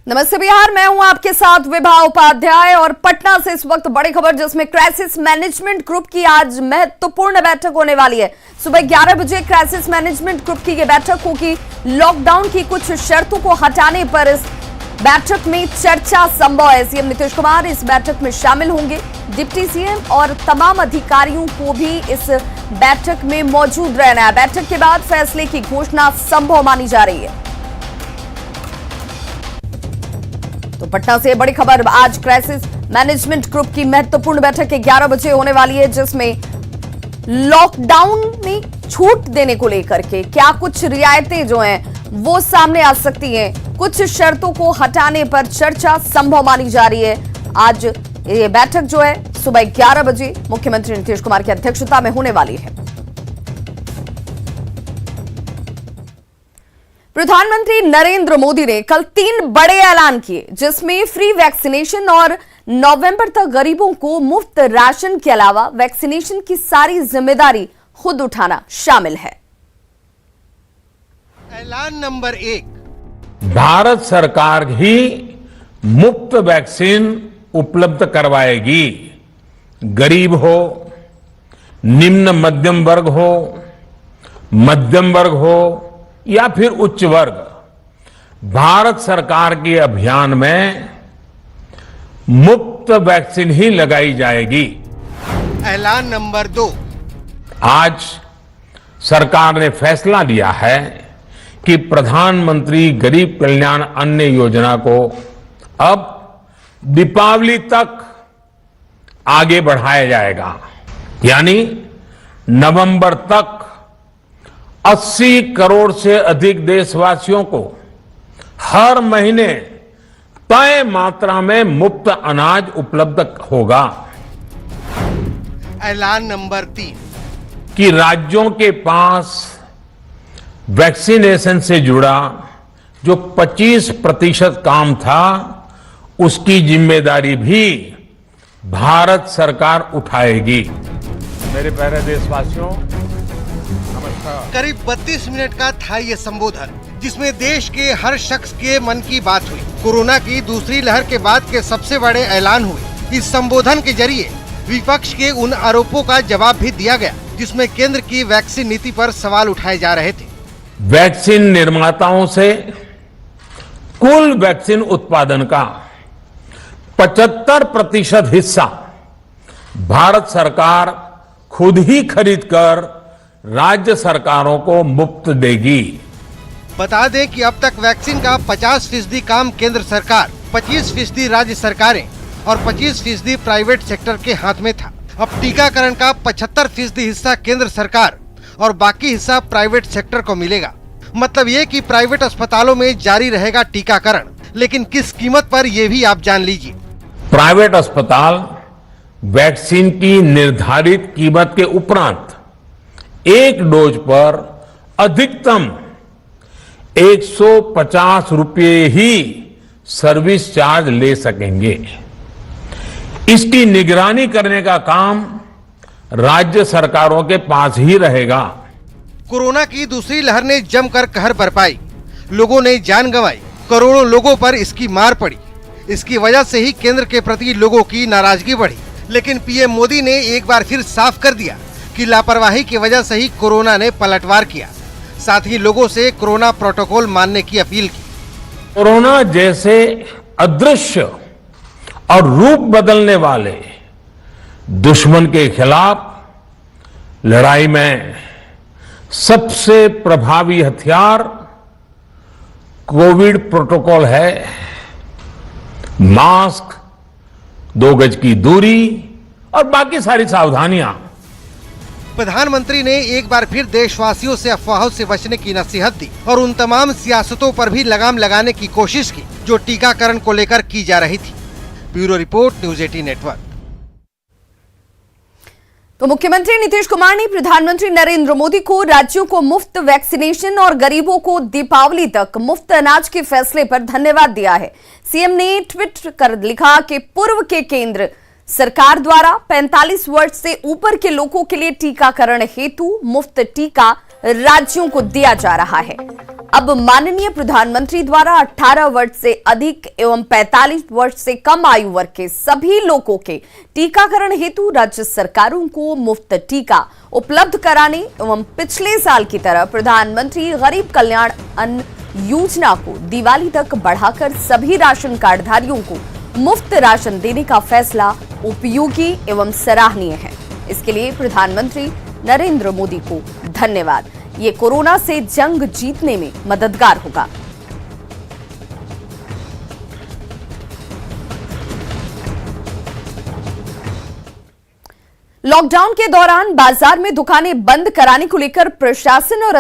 नमस्ते बिहार, मैं हूं आपके साथ विभा उपाध्याय और पटना से इस वक्त बड़ी खबर जिसमें क्राइसिस मैनेजमेंट ग्रुप की आज महत्वपूर्ण बैठक होने वाली है। सुबह 11 बजे क्राइसिस मैनेजमेंट ग्रुप की यह बैठक होगी। लॉकडाउन की कुछ शर्तों को हटाने पर इस बैठक में चर्चा संभव है। सीएम नीतीश कुमार इस बैठक में शामिल होंगे। डिप्टी सीएम और तमाम अधिकारियों को भी इस बैठक में मौजूद रहना है। बैठक के बाद फैसले की घोषणा संभव मानी जा रही है। तो पटना से बड़ी खबर, आज क्राइसिस मैनेजमेंट ग्रुप की महत्वपूर्ण बैठक 11 बजे होने वाली है, जिसमें लॉकडाउन में छूट देने को लेकर के क्या कुछ रियायतें जो हैं वो सामने आ सकती हैं। कुछ शर्तों को हटाने पर चर्चा संभव मानी जा रही है। आज ये बैठक जो है सुबह 11 बजे मुख्यमंत्री नीतीश कुमार की अध्यक्षता में होने वाली है। प्रधानमंत्री नरेंद्र मोदी ने कल 3 बड़े ऐलान किए, जिसमें फ्री वैक्सीनेशन और नवंबर तक गरीबों को मुफ्त राशन के अलावा वैक्सीनेशन की सारी जिम्मेदारी खुद उठाना शामिल है। ऐलान नंबर 1, भारत सरकार ही मुफ्त वैक्सीन उपलब्ध करवाएगी। गरीब हो, निम्न मध्यम वर्ग हो, मध्यम वर्ग हो या फिर उच्च वर्ग, भारत सरकार के अभियान में मुफ्त वैक्सीन ही लगाई जाएगी। ऐलान नंबर 2, आज सरकार ने फैसला लिया है कि प्रधानमंत्री गरीब कल्याण अन्न योजना को अब दीपावली तक आगे बढ़ाया जाएगा। यानी नवंबर तक 80 करोड़ से अधिक देशवासियों को हर महीने तय मात्रा में मुफ्त अनाज उपलब्ध होगा। ऐलान नंबर 3, कि राज्यों के पास वैक्सीनेशन से जुड़ा जो 25% काम था, उसकी जिम्मेदारी भी भारत सरकार उठाएगी। मेरे प्यारे देशवासियों, करीब 32 मिनट का था ये संबोधन, जिसमें देश के हर शख्स के मन की बात हुई। कोरोना की दूसरी लहर के बाद के सबसे बड़े ऐलान हुए। इस संबोधन के जरिए विपक्ष के उन आरोपों का जवाब भी दिया गया, जिसमें केंद्र की वैक्सीन नीति पर सवाल उठाए जा रहे थे। वैक्सीन निर्माताओं से कुल वैक्सीन उत्पादन का 75% हिस्सा भारत सरकार खुद ही खरीदकर राज्य सरकारों को मुफ्त देगी। बता दें कि अब तक वैक्सीन का 50% काम केंद्र सरकार, 25% राज्य सरकारें और 25% प्राइवेट सेक्टर के हाथ में था। अब टीकाकरण का 75% हिस्सा केंद्र सरकार और बाकी हिस्सा प्राइवेट सेक्टर को मिलेगा। मतलब ये कि प्राइवेट अस्पतालों में जारी रहेगा टीकाकरण, लेकिन किस कीमत पर, ये भी आप जान लीजिए। प्राइवेट अस्पताल वैक्सीन की निर्धारित कीमत के उपरांत एक डोज पर अधिकतम 150 रुपये ही सर्विस चार्ज ले सकेंगे। इसकी निगरानी करने का काम राज्य सरकारों के पास ही रहेगा। कोरोना की दूसरी लहर ने जमकर कहर बरपाई, लोगों ने जान गंवाई, करोड़ों लोगों पर इसकी मार पड़ी। इसकी वजह से ही केंद्र के प्रति लोगों की नाराजगी बढ़ी। लेकिन पीएम मोदी ने एक बार फिर साफ कर दिया कि लापरवाही की वजह से ही कोरोना ने पलटवार किया। साथ ही लोगों से कोरोना प्रोटोकॉल मानने की अपील की। कोरोना जैसे अदृश्य और रूप बदलने वाले दुश्मन के खिलाफ लड़ाई में सबसे प्रभावी हथियार कोविड प्रोटोकॉल है। मास्क, 2 गज की दूरी और बाकी सारी सावधानियां। प्रधानमंत्री ने एक बार फिर देशवासियों से अफवाहों से बचने की नसीहत दी और उन तमाम सियासतों पर भी लगाम लगाने की कोशिश की जो टीकाकरण को लेकर की जा रही थी। Bureau report, news 18 network. तो मुख्यमंत्री नीतीश कुमार ने प्रधानमंत्री नरेंद्र मोदी को राज्यों को मुफ्त वैक्सीनेशन और गरीबों को दीपावली तक मुफ्त अनाज के फैसले पर धन्यवाद दिया है। सीएम ने ट्वीट कर लिखा कि पूर्व के केंद्र सरकार द्वारा 45 वर्ष से ऊपर के लोगों के लिए टीकाकरण हेतु मुफ्त टीका राज्यों को दिया जा रहा है। अब माननीय प्रधानमंत्री द्वारा 18 वर्ष से अधिक एवं 45 वर्ष से कम आयु वर्ग के सभी लोगों के टीकाकरण हेतु राज्य सरकारों को मुफ्त टीका उपलब्ध कराने एवं पिछले साल की तरह प्रधानमंत्री गरीब कल्याण अन्न योजना को दिवाली तक बढ़ाकर सभी राशन कार्डधारियों को मुफ्त राशन देने का फैसला उपयोगी एवं सराहनीय है। इसके लिए प्रधानमंत्री नरेंद्र मोदी को धन्यवाद। ये कोरोना से जंग जीतने में मददगार होगा। लॉकडाउन के दौरान बाजार में दुकानें बंद कराने को लेकर प्रशासन और